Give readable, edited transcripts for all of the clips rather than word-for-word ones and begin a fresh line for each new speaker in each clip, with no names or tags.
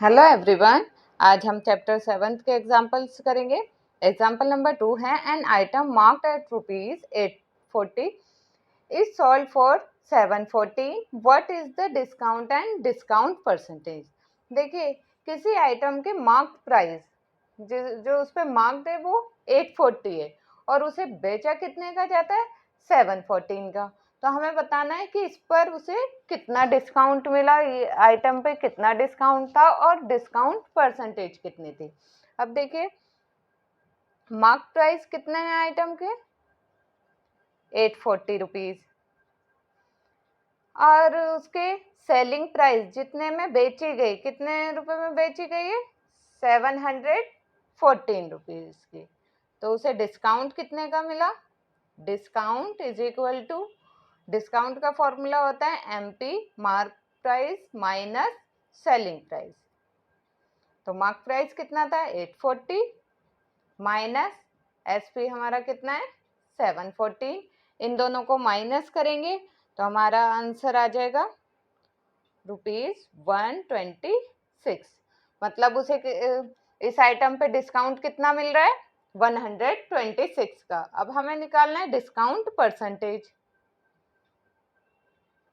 Hello everyone. आज हम chapter 7 के एग्जांपल्स करेंगे। एग्जांपल नंबर 2 है an item marked at ₹840 is sold for $714। What is the discount and discount percentage. देखिए, किसी आइटम के मार्क्ड प्राइस जो उस पर मार्क्ड है वो 840 है और उसे बेचा कितने का जाता है 714 का। तो हमें बताना है कि इस पर उसे कितना डिस्काउंट मिला, ये आइटम पे कितना डिस्काउंट था और डिस्काउंट परसेंटेज कितनी थी। अब देखिए, मार्क प्राइस कितने हैं आइटम के 840 रुपीज और उसके सेलिंग प्राइस जितने में बेची गई, कितने रुपए में बेची गई है 714 रुपीज की। तो उसे डिस्काउंट कितने का मिला। Discount is equal to, discount का फॉर्मूला होता है MP mark price minus selling price. तो मार्क प्राइस कितना था 840 माइनस SP हमारा कितना है 714। इन दोनों को माइनस करेंगे तो हमारा आंसर आ जाएगा ₹126। मतलब उसे इस आइटम पे डिस्काउंट कितना मिल रहा है 126 का। अब हमें निकालना है discount percentage.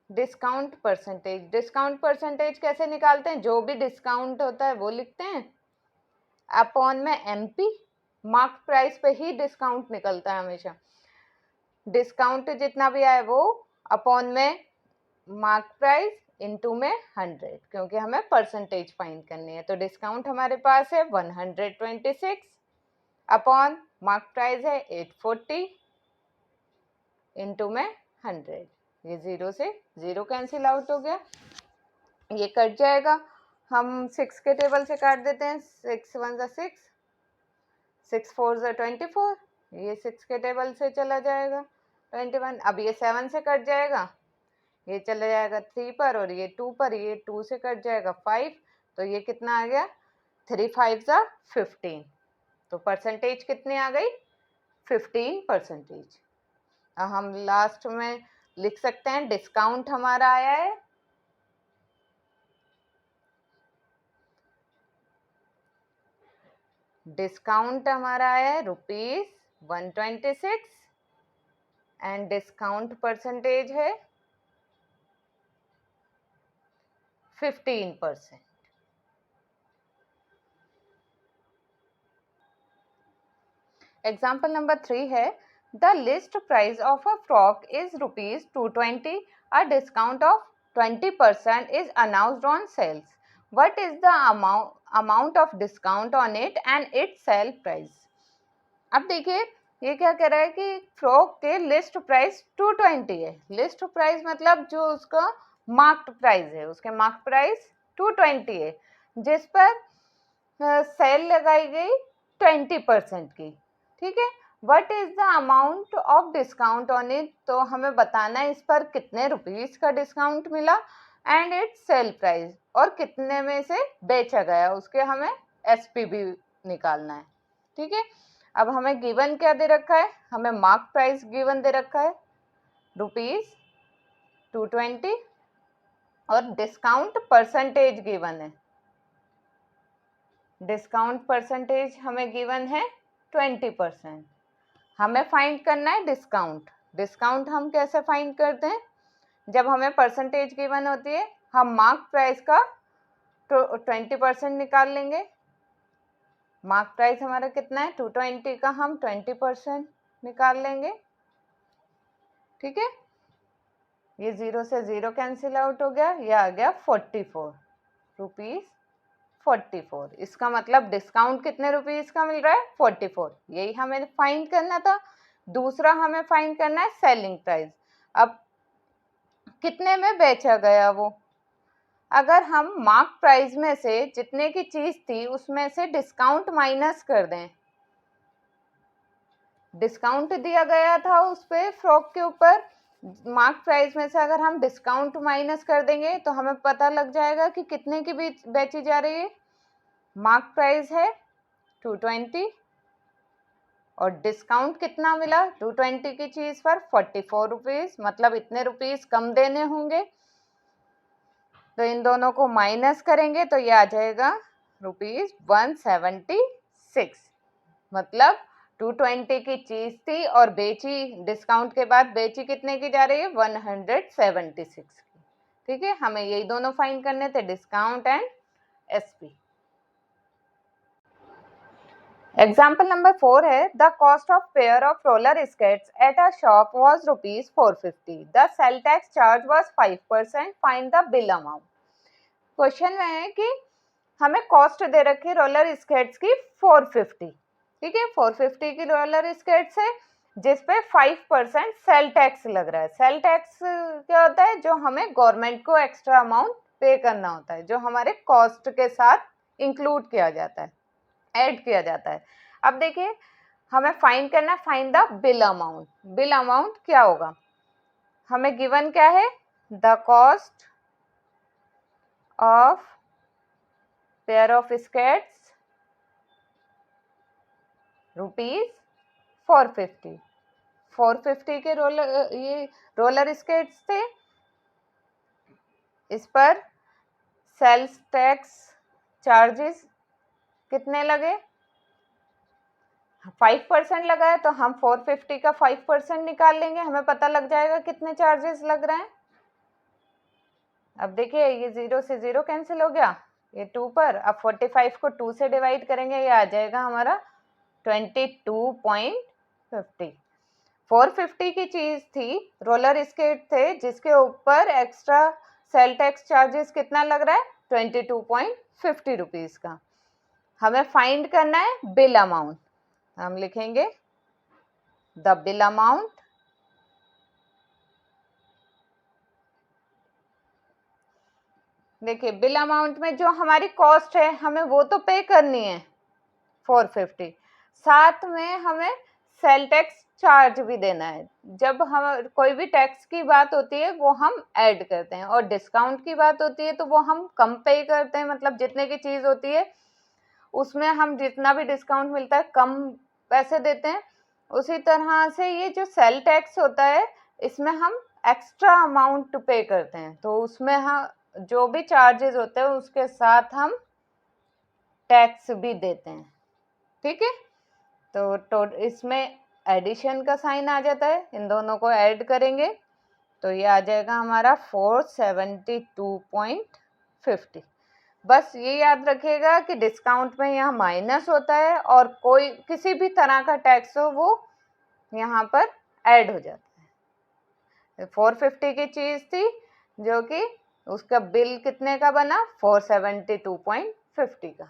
Discount percentage, discount percentage कैसे निकालते हैं, जो भी डिस्काउंट होता है वो लिखते हैं अपॉन में MP, मार्क प्राइस पे ही डिस्काउंट निकलता है हमेशा। डिस्काउंट जितना भी आए वो अपॉन में मार्क प्राइस इनटू में 100, क्योंकि हमें परसेंटेज फाइंड करनी है। तो डिस्काउंट हमारे पास है 126 अपॉन मार्क प्राइस है 840 इनटू में 100। ये 0 से 0 कैंसिल आउट हो गया, ये कट जाएगा। हम 6 के टेबल से काट देते हैं। 6 1 जा 6, 6 4 जा 24, ये 6 के टेबल से चला जाएगा 21। अब ये 7 से कट जाएगा, ये चला जाएगा 3 पर और ये 2 पर, ये 2 से कट जाएगा 5। तो ये कितना आ गया 3 5 जा 15। तो परसेंटेज कितनी आ गई 15%। हम लास्ट में लिख सकते हैं डिस्काउंट हमारा आया है ₹126 एंड डिस्काउंट परसेंटेज है 15%। एग्जाम्पल नंबर 3 है the list price of a frock इज ₹220, a discount of 20% is announced on sales. What is the amount of discount on it and its sale price. अब देखिए, ये क्या कह रहा है कि फ्रॉक के लिस्ट प्राइस 220 है। लिस्ट प्राइस मतलब जो उसका मार्क्ड प्राइस है, उसके मार्क प्राइस 220 है, जिस पर सेल लगाई गई 20% की। ठीक है, what is the amount of discount on it. तो हमें बताना है इस पर कितने रुपीस का डिस्काउंट मिला एंड इट्स सेल प्राइस, और कितने में से बेचा गया, उसके हमें SP भी निकालना है। ठीक है, अब हमें गिवन क्या दे रखा है, हमें मार्क प्राइस गिवन दे रखा है ₹220 और डिस्काउंट परसेंटेज गिवन है। डिस्काउंट परसेंटेज हमें गिवन है 20%। हमें फाइंड करना है डिस्काउंट। डिस्काउंट हम कैसे फाइंड करते हैं, जब हमें परसेंटेज गिवन होती है हम मार्क प्राइस का 20% निकाल लेंगे। मार्क प्राइस हमारा कितना है 220 का, हम 20% निकाल लेंगे। ठीक है, ये 0 से 0 कैंसिल आउट हो गया, ये आ गया ₹44। इसका मतलब डिस्काउंट कितने रुपीस का मिल रहा है 44, यही हमें फाइंड करना था। दूसरा हमें फाइंड करना है सेलिंग प्राइस। अब कितने में बेचा गया वो, अगर हम मार्क प्राइस में से जितने की चीज थी उसमें से डिस्काउंट माइनस कर दें, डिस्काउंट दिया गया था उस पे फ्रॉक के ऊपर, मार्क प्राइस में से अगर हम डिस्काउंट माइनस कर देंगे तो हमें पता लग जाएगा कि कितने की बेची जा रही है। मार्क प्राइस है 220 और डिस्काउंट कितना मिला 220 की चीज पर ₹44, मतलब इतने रुपीस कम देने होंगे। तो इन दोनों को माइनस करेंगे तो ये आ जाएगा ₹176। मतलब 220 की चीज थी और बेची, डिस्काउंट के बाद बेची कितने की जा रही है? 176 की। ठीक है, हमें यही दोनों फाइंड करने थे, discount and SP. Example number 4 है, the cost of pair of roller skates at a shop was ₹450, the sale tax charge was 5%, find the bill amount. Question में है कि हमें कॉस्ट दे रखी रोलर स्केट्स की 450, ठीक है, 450 की रोलर स्केट्स है जिसपे 5% सेल टैक्स लग रहा है। सेल टैक्स क्या होता है? जो हमें गवर्नमेंट को एक्स्ट्रा अमाउंट पे करना होता है, जो हमारे कॉस्ट के साथ इंक्लूड किया जाता है, ऐड किया जाता है। अब देखिए, हमें फाइंड करना है, find the bill amount. Bill amount क्या होगा? हमें गिवन क्या है? The cost of pair of skates ₹450। 450 के रोलर स्केट्स थे, इस पर सेल्स टैक्स चार्जेस कितने लगे? 5% लगा है, तो हम 450 का 5% निकाल लेंगे, हमें पता लग जाएगा कितने चार्जेस लग रहे हैं। अब देखिए, ये 0 से 0 कैंसिल हो गया, ये 2 पर। अब 45 को 2 से डिवाइड करेंगे, ये आ जाएगा हमारा 22.50। 450 की चीज थी, रोलर स्केट थे, जिसके ऊपर एक्स्ट्रा सेल टैक्स चार्जेस कितना लग रहा है? 22.50 रुपीज का। हमें फाइंड करना है बिल अमाउंट। हम लिखेंगे द बिल अमाउंट देखिए, बिल अमाउंट में जो हमारी कॉस्ट है हमें वो तो पे करनी है 450, साथ में हमें सेल टैक्स चार्ज भी देना है। जब हम कोई भी टैक्स की बात होती है वो हम ऐड करते हैं, और डिस्काउंट की बात होती है तो वो हम कम पे करते हैं, मतलब जितने की चीज होती है उसमें हम जितना भी डिस्काउंट मिलता है कम पैसे देते हैं। उसी तरह से ये जो सेल टैक्स होता है, इसमें हम एक्स्ट्रा अमाउंट पे करते हैं, तो उसमें हम जो भी चार्जेस होते हैं उसके साथ हम टैक्स भी देते हैं। ठीक है, तो इसमें एडिशन का साइन आ जाता है, इन दोनों को ऐड करेंगे तो ये आ जाएगा हमारा 472.50। बस ये याद रखिएगा कि डिस्काउंट में यहाँ माइनस होता है और कोई किसी भी तरह का टैक्स हो वो यहाँ पर ऐड हो जाता है। 450 की चीज थी जो कि उसका बिल कितने का बना? 472.50 का।